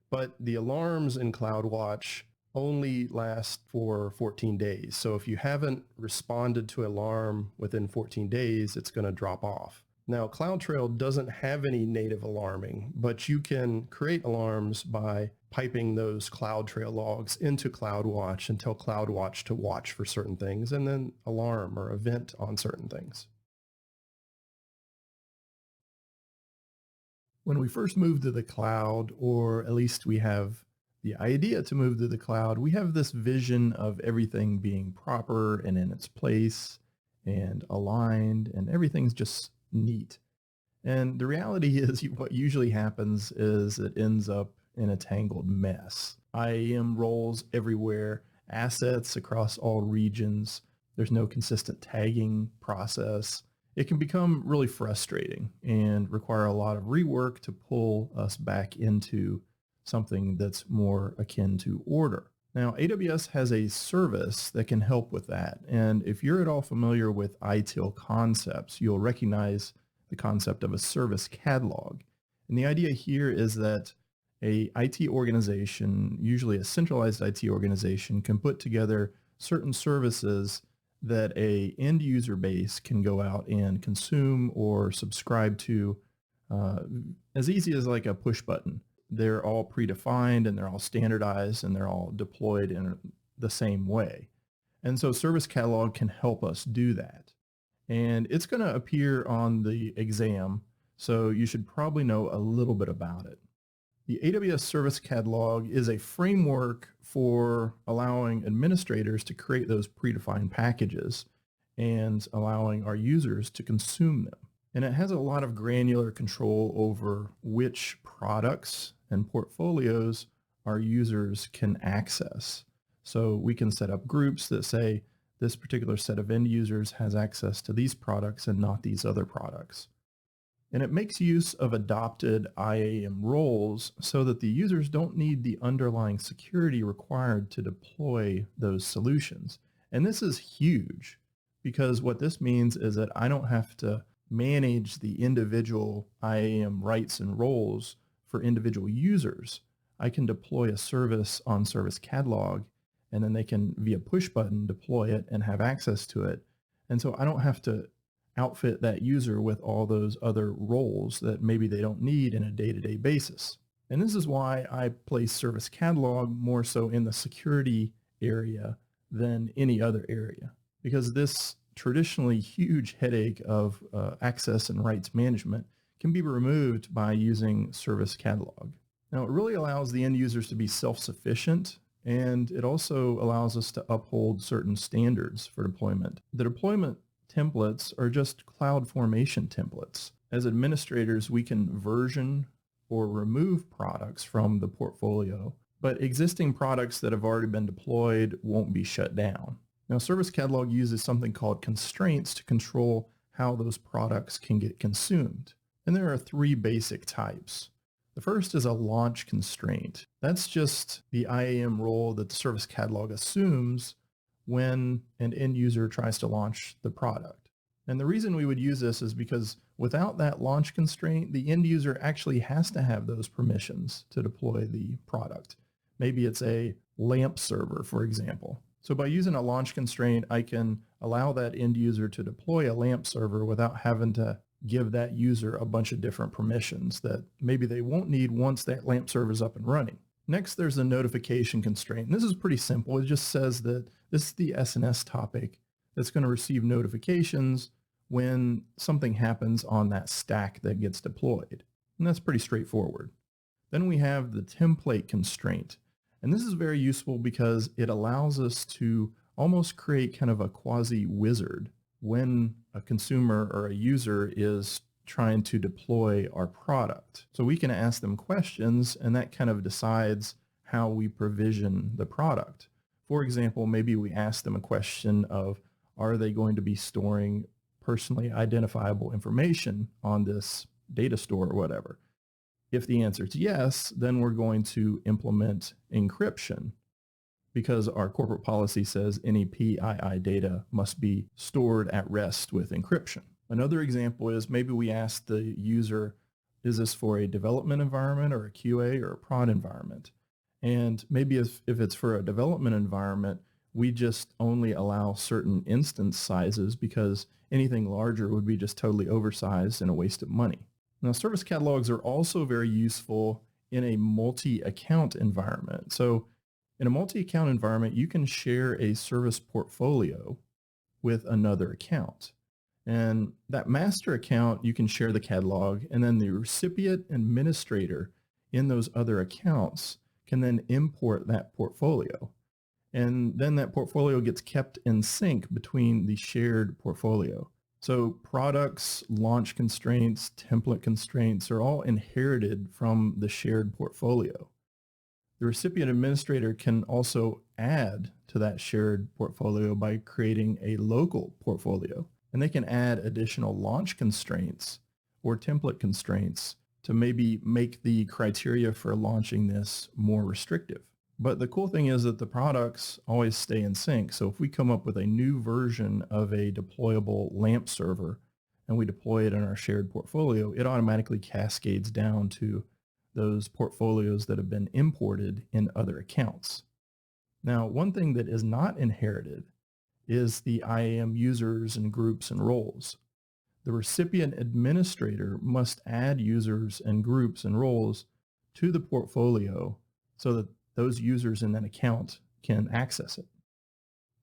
But the alarms in CloudWatch only last for 14 days. So if you haven't responded to alarm within 14 days, it's going to drop off. Now, CloudTrail doesn't have any native alarming, but you can create alarms by piping those CloudTrail logs into CloudWatch and tell CloudWatch to watch for certain things and then alarm or event on certain things. When we first move to the cloud, or at least we have the idea to move to the cloud, we have this vision of everything being proper and in its place and aligned and everything's just neat. And the reality is what usually happens is it ends up in a tangled mess. IAM roles everywhere, assets across all regions. There's no consistent tagging process. It can become really frustrating and require a lot of rework to pull us back into something that's more akin to order. Now, AWS has a service that can help with that. And if you're at all familiar with ITIL concepts, you'll recognize the concept of a service catalog. And the idea here is that a IT organization, usually a centralized IT organization, can put together certain services that a end user base can go out and consume or subscribe to as easy as like a push button. They're all predefined and they're all standardized and they're all deployed in the same way. And so Service Catalog can help us do that. And it's going to appear on the exam, so you should probably know a little bit about it. The AWS Service Catalog is a framework for allowing administrators to create those predefined packages and allowing our users to consume them. And it has a lot of granular control over which products and portfolios our users can access. So we can set up groups that say this particular set of end users has access to these products and not these other products. And it makes use of adopted IAM roles so that the users don't need the underlying security required to deploy those solutions. And this is huge because what this means is that I don't have to manage the individual IAM rights and roles for individual users. I can deploy a service on Service Catalog and then they can, via push button, deploy it and have access to it. And so I don't have to outfit that user with all those other roles that maybe they don't need in a day-to-day basis. And this is why I place Service Catalog more so in the security area than any other area, because this traditionally huge headache of access and rights management can be removed by using Service Catalog. Now, it really allows the end users to be self-sufficient, and it also allows us to uphold certain standards for deployment. The deployment templates are just CloudFormation templates. As administrators, we can version or remove products from the portfolio but existing products that have already been deployed won't be shut down. Now, Service Catalog uses something called constraints to control how those products can get consumed. And there are three basic types. The first is a launch constraint. That's just the IAM role that the Service Catalog assumes when an end user tries to launch the product. And the reason we would use this is because without that launch constraint, the end user actually has to have those permissions to deploy the product. Maybe it's a LAMP server, for example. So by using a launch constraint, I can allow that end user to deploy a LAMP server without having to give that user a bunch of different permissions that maybe they won't need once that LAMP server is up and running. Next, there's a notification constraint. And this is pretty simple. It just says that this is the SNS topic that's going to receive notifications when something happens on that stack that gets deployed. And that's pretty straightforward. Then we have the template constraint. And this is very useful because it allows us to almost create kind of a quasi-wizard when a consumer or a user is trying to deploy our product. So we can ask them questions, and that kind of decides how we provision the product. For example, maybe we ask them a question of, are they going to be storing personally identifiable information on this data store or whatever? If the answer is yes, then we're going to implement encryption because our corporate policy says any PII data must be stored at rest with encryption. Another example is maybe we ask the user, is this for a development environment or a QA or a prod environment? And maybe if it's for a development environment, we just only allow certain instance sizes because anything larger would be just totally oversized and a waste of money. Now, service catalogs are also very useful in a multi-account environment. So in a multi-account environment, you can share a service portfolio with another account. And that master account, you can share the catalog, and then the recipient administrator in those other accounts can then import that portfolio. And then that portfolio gets kept in sync between the shared portfolio. So products, launch constraints, template constraints are all inherited from the shared portfolio. The recipient administrator can also add to that shared portfolio by creating a local portfolio. And they can add additional launch constraints or template constraints to maybe make the criteria for launching this more restrictive. But the cool thing is that the products always stay in sync. So if we come up with a new version of a deployable LAMP server and we deploy it in our shared portfolio, it automatically cascades down to those portfolios that have been imported in other accounts. Now, one thing that is not inherited is the IAM users and groups and roles. The recipient administrator must add users and groups and roles to the portfolio so that those users in that account can access it.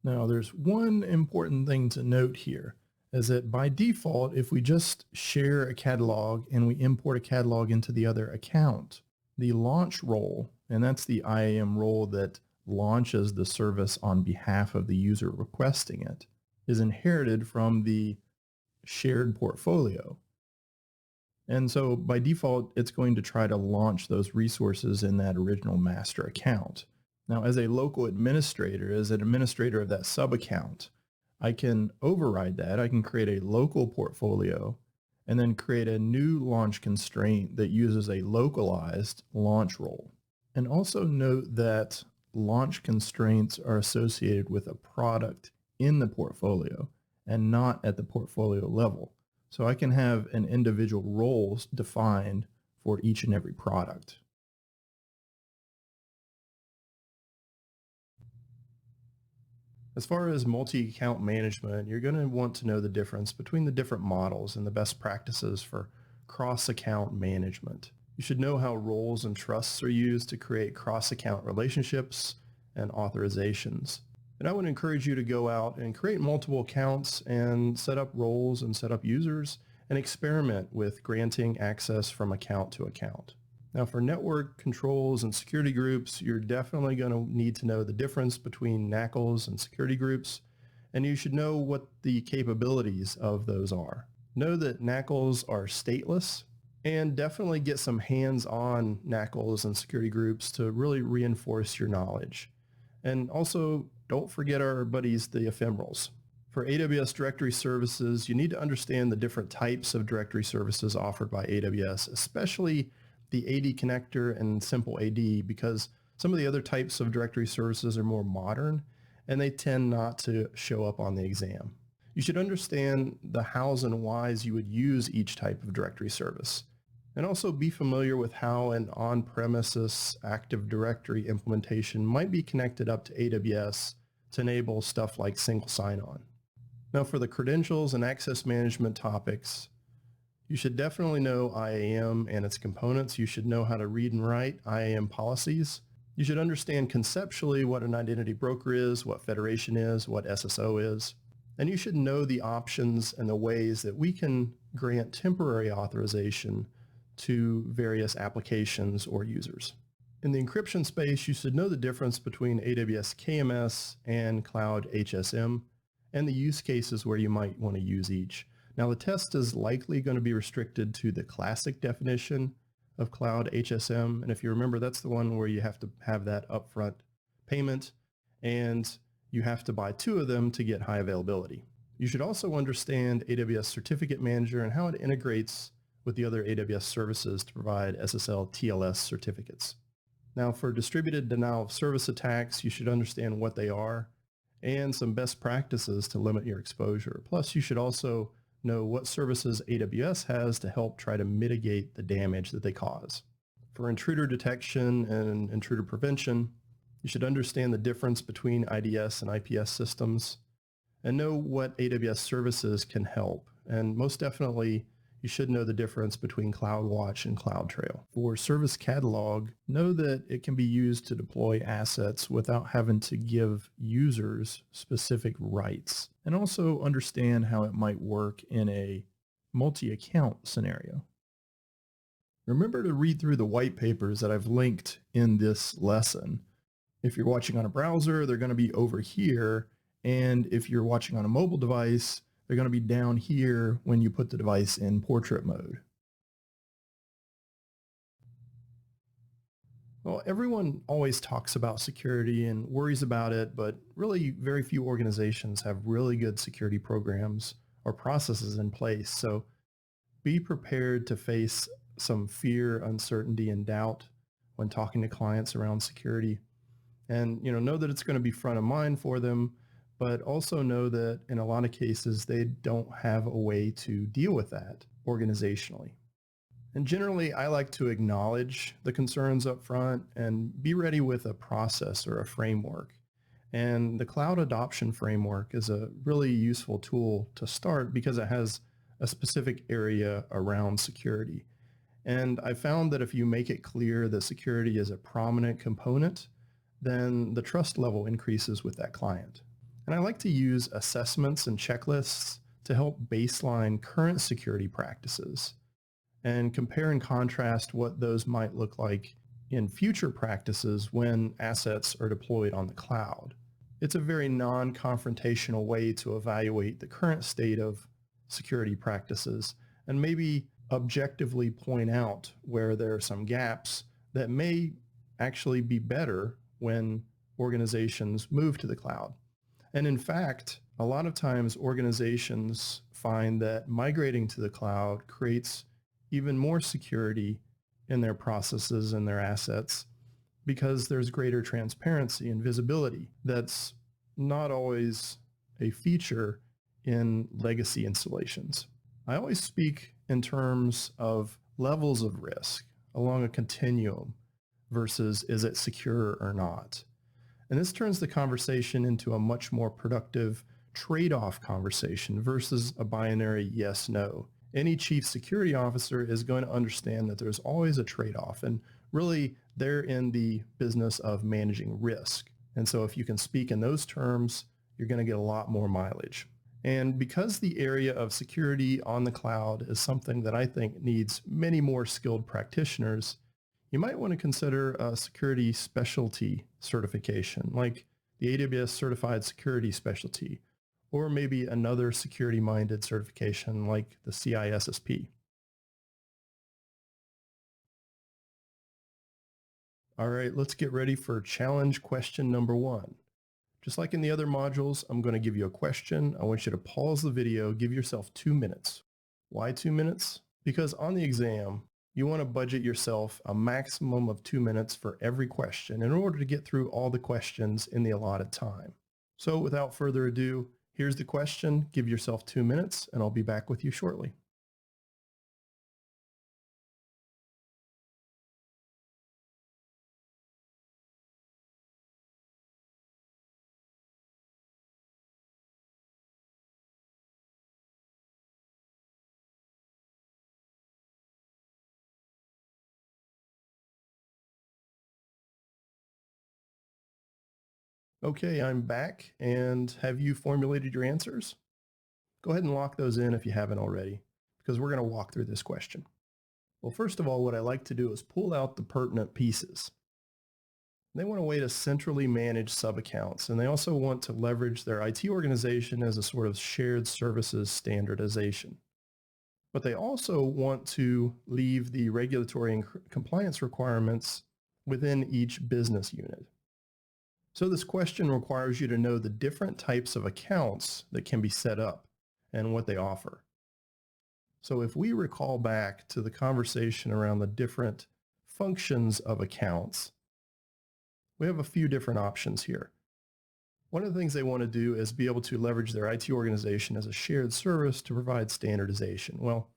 Now, there's one important thing to note here is that by default, if we just share a catalog and we import a catalog into the other account, the launch role, and that's the IAM role that launches the service on behalf of the user requesting it, is inherited from the shared portfolio. And so by default, it's going to try to launch those resources in that original master account. Now, as a local administrator, as an administrator of that sub-account, I can override that. I can create a local portfolio and then create a new launch constraint that uses a localized launch role. And also note that launch constraints are associated with a product in the portfolio and not at the portfolio level. So I can have an individual roles defined for each and every product. As far as multi-account management, you're going to want to know the difference between the different models and the best practices for cross-account management. You should know how roles and trusts are used to create cross-account relationships and authorizations. And I would encourage you to go out and create multiple accounts and set up roles and set up users and experiment with granting access from account to account. Now for network controls and security groups, you're definitely going to need to know the difference between NACLs and security groups, and you should know what the capabilities of those are. Know that NACLs are stateless, And definitely get some hands-on NACLs and security groups to really reinforce your knowledge. And also, don't forget our buddies, the ephemerals. For AWS directory services, you need to understand the different types of directory services offered by AWS, especially the AD connector and simple AD, because some of the other types of directory services are more modern and they tend not to show up on the exam. You should understand the hows and whys you would use each type of directory service, and also be familiar with how an on-premises Active Directory implementation might be connected up to AWS to enable stuff like single sign-on. Now for the credentials and access management topics, you should definitely know IAM and its components. You should know how to read and write IAM policies. You should understand conceptually what an identity broker is, what federation is, what SSO is. And you should know the options and the ways that we can grant temporary authorization to various applications or users. In the encryption space, you should know the difference between AWS KMS and Cloud HSM and the use cases where you might want to use each. Now the test is likely going to be restricted to the classic definition of Cloud HSM. And if you remember, that's the one where you have to have that upfront payment and you have to buy 2 of them to get high availability. You should also understand AWS Certificate Manager and how it integrates with the other AWS services to provide SSL TLS certificates. Now for distributed denial of service attacks, you should understand what they are and some best practices to limit your exposure. Plus, you should also know what services AWS has to help try to mitigate the damage that they cause. For intruder detection and intruder prevention, you should understand the difference between IDS and IPS systems and know what AWS services can help. And most definitely, you should know the difference between CloudWatch and CloudTrail. For Service Catalog, know that it can be used to deploy assets without having to give users specific rights, and also understand how it might work in a multi-account scenario. Remember to read through the white papers that I've linked in this lesson. If you're watching on a browser, they're going to be over here, and if you're watching on a mobile device, they're going to be down here when you put the device in portrait mode. Well, everyone always talks about security and worries about it, but really very few organizations have really good security programs or processes in place. So be prepared to face some fear, uncertainty, and doubt when talking to clients around security. And know that it's going to be front of mind for them, but also know that in a lot of cases, they don't have a way to deal with that organizationally. And generally, I like to acknowledge the concerns up front and be ready with a process or a framework. And the cloud adoption framework is a really useful tool to start because it has a specific area around security. And I found that if you make it clear that security is a prominent component, then the trust level increases with that client. And I like to use assessments and checklists to help baseline current security practices and compare and contrast what those might look like in future practices when assets are deployed on the cloud. It's a very non-confrontational way to evaluate the current state of security practices and maybe objectively point out where there are some gaps that may actually be better when organizations move to the cloud. And in fact, a lot of times organizations find that migrating to the cloud creates even more security in their processes and their assets because there's greater transparency and visibility. That's not always a feature in legacy installations. I always speak in terms of levels of risk along a continuum versus is it secure or not. And this turns the conversation into a much more productive trade-off conversation versus a binary yes-no. Any chief security officer is going to understand that there's always a trade-off, and really they're in the business of managing risk. And so if you can speak in those terms, you're going to get a lot more mileage. And because the area of security on the cloud is something that I think needs many more skilled practitioners, you might want to consider a security specialty certification, like the AWS Certified Security Specialty, or maybe another security-minded certification like the CISSP. All right, let's get ready for challenge question number 1. Just like in the other modules, I'm going to give you a question. I want you to pause the video, give yourself 2 minutes. Why 2 minutes? Because on the exam, you want to budget yourself a maximum of 2 minutes for every question in order to get through all the questions in the allotted time. So without further ado, here's the question. Give yourself 2 minutes and I'll be back with you shortly. Okay, I'm back. And have you formulated your answers? Go ahead and lock those in if you haven't already, because we're going to walk through this question. Well, first of all, what I like to do is pull out the pertinent pieces. They want a way to centrally manage sub-accounts, and they also want to leverage their IT organization as a sort of shared services standardization. But they also want to leave the regulatory and compliance requirements within each business unit. So this question requires you to know the different types of accounts that can be set up and what they offer. So if we recall back to the conversation around the different functions of accounts, we have a few different options here. One of the things they want to do is be able to leverage their IT organization as a shared service to provide standardization. Well,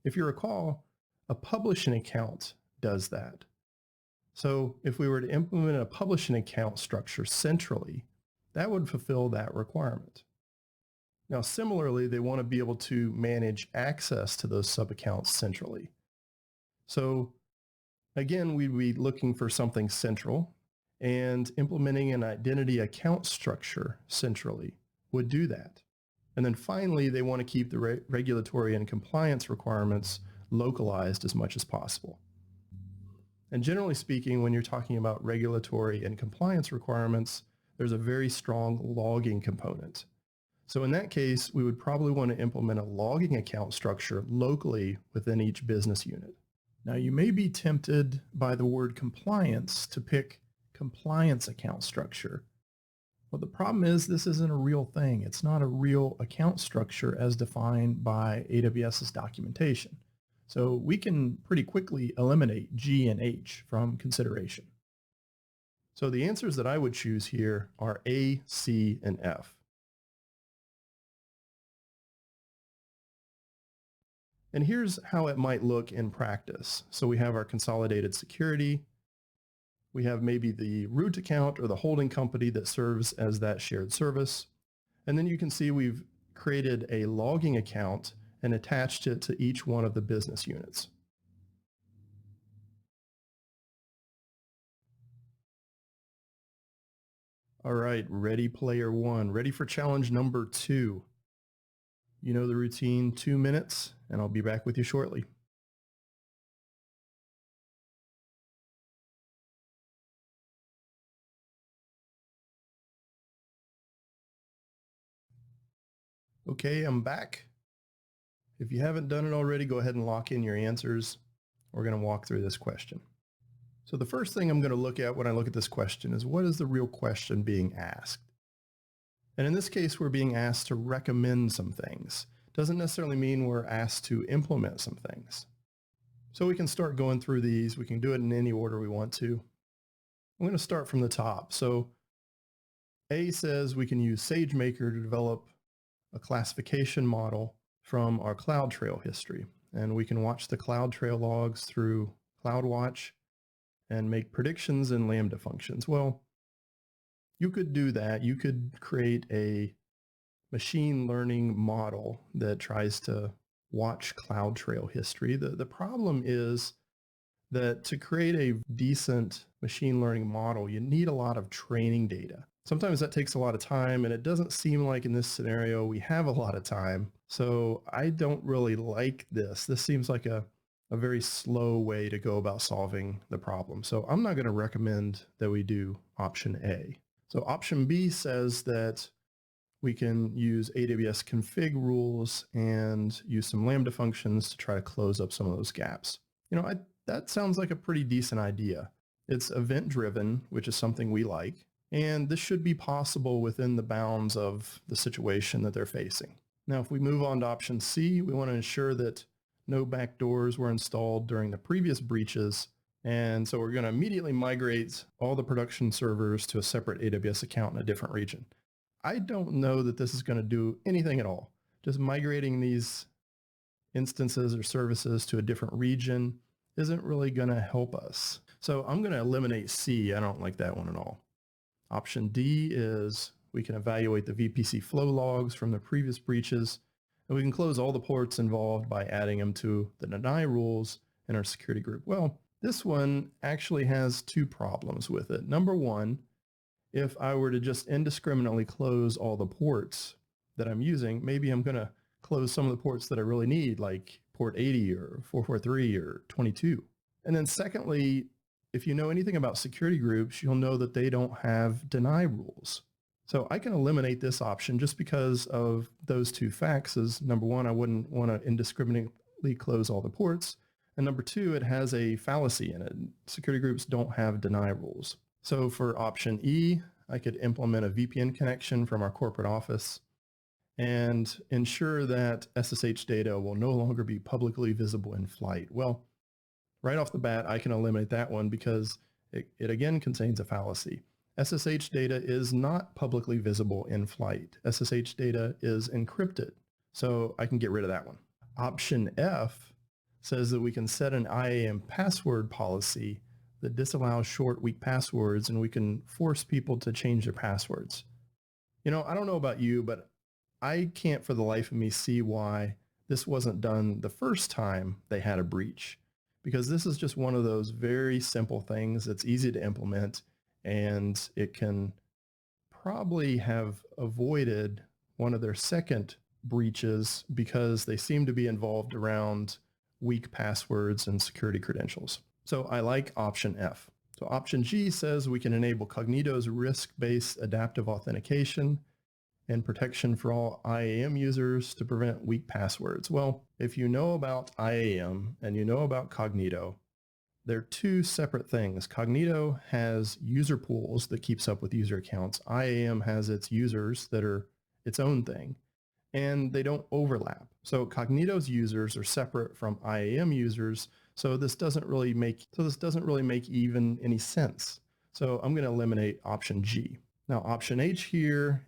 if you recall, a publishing account does that. So if we were to implement a publishing account structure centrally, that would fulfill that requirement. Now, similarly, they want to be able to manage access to those sub-accounts centrally. So again, we'd be looking for something central, and implementing an identity account structure centrally would do that. And then finally, they want to keep the regulatory and compliance requirements localized as much as possible. And generally speaking, when you're talking about regulatory and compliance requirements, there's a very strong logging component. So in that case, we would probably want to implement a logging account structure locally within each business unit. Now, you may be tempted by the word compliance to pick compliance account structure. Well, the problem is this isn't a real thing. It's not a real account structure as defined by AWS's documentation. So we can pretty quickly eliminate G and H from consideration. So the answers that I would choose here are A, C, and F. And here's how it might look in practice. So we have our consolidated security. We have maybe the root account or the holding company that serves as that shared service. And then you can see we've created a logging account and attached it to each one of the business units. All right, ready player 1, ready for challenge number 2. You know the routine, 2 minutes, and I'll be back with you shortly. Okay, I'm back. If you haven't done it already, go ahead and lock in your answers. We're going to walk through this question. So the first thing I'm going to look at when I look at this question is, what is the real question being asked? And in this case, we're being asked to recommend some things. Doesn't necessarily mean we're asked to implement some things. So we can start going through these. We can do it in any order we want to. I'm going to start from the top. So A says we can use SageMaker to develop a classification model from our CloudTrail history. And we can watch the CloudTrail logs through CloudWatch and make predictions in Lambda functions. Well, you could do that. You could create a machine learning model that tries to watch CloudTrail history. The problem is that to create a decent machine learning model, you need a lot of training data. Sometimes that takes a lot of time, and it doesn't seem like in this scenario we have a lot of time. So I don't really like this. This seems like a very slow way to go about solving the problem. So I'm not going to recommend that we do option A. So option B says that we can use AWS config rules and use some Lambda functions to try to close up some of those gaps. That sounds like a pretty decent idea. It's event driven, which is something we like. And this should be possible within the bounds of the situation that they're facing. Now, if we move on to option C, we want to ensure that no backdoors were installed during the previous breaches. And so we're going to immediately migrate all the production servers to a separate AWS account in a different region. I don't know that this is going to do anything at all. Just migrating these instances or services to a different region isn't really going to help us. So I'm going to eliminate C. I don't like that one at all. Option D is we can evaluate the VPC flow logs from the previous breaches, and we can close all the ports involved by adding them to the deny rules in our security group. Well, this one actually has two problems with it. Number one, if I were to just indiscriminately close all the ports that I'm using, maybe I'm going to close some of the ports that I really need, like port 80 or 443 or 22. And then secondly, if you know anything about security groups, you'll know that they don't have deny rules. So I can eliminate this option just because of those two facts. Is number one, I wouldn't want to indiscriminately close all the ports. And number two, it has a fallacy in it. Security groups don't have deny rules. So for option E, I could implement a VPN connection from our corporate office and ensure that SSH data will no longer be publicly visible in flight. Well, right off the bat, I can eliminate that one because it again contains a fallacy. SSH data is not publicly visible in flight. SSH data is encrypted. So I can get rid of that one. Option F says that we can set an IAM password policy that disallows short, weak passwords, and we can force people to change their passwords. You know, I don't know about you, but I can't for the life of me see why this wasn't done the first time they had a breach, because this is just one of those very simple things that's easy to implement, and it can probably have avoided one of their second breaches because they seem to be involved around weak passwords and security credentials. So I like option F. So option G says we can enable Cognito's risk-based adaptive authentication and protection for all IAM users to prevent weak passwords. Well, if you know about IAM and you know about Cognito, they're two separate things. Cognito has user pools that keeps up with user accounts. IAM has its users that are its own thing, and they don't overlap. So Cognito's users are separate from IAM users. So this doesn't really make even any sense. So I'm going to eliminate option G. Now option H here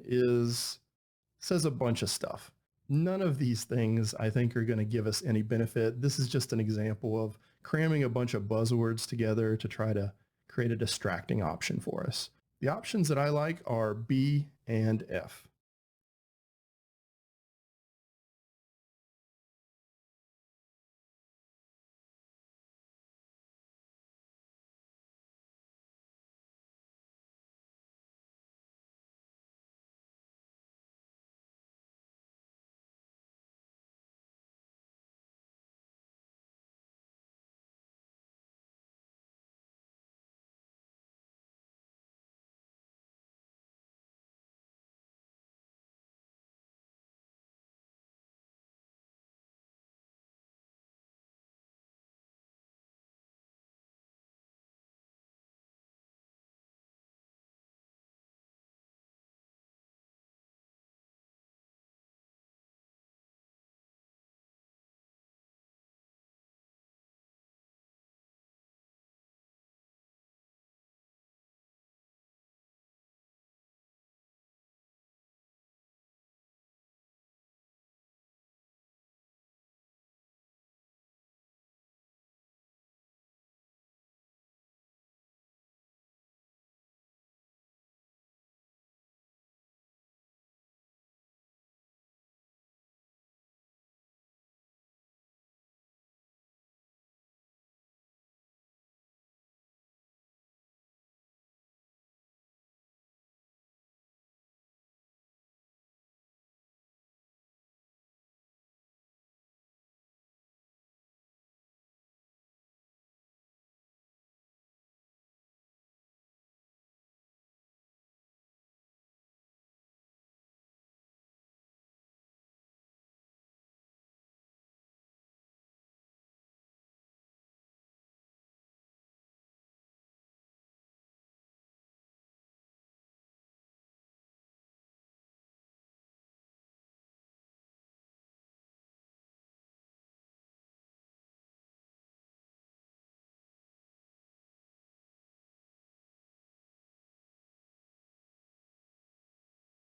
says a bunch of stuff. None of these things I think are going to give us any benefit. This is just an example of cramming a bunch of buzzwords together to try to create a distracting option for us. The options that I like are B and F.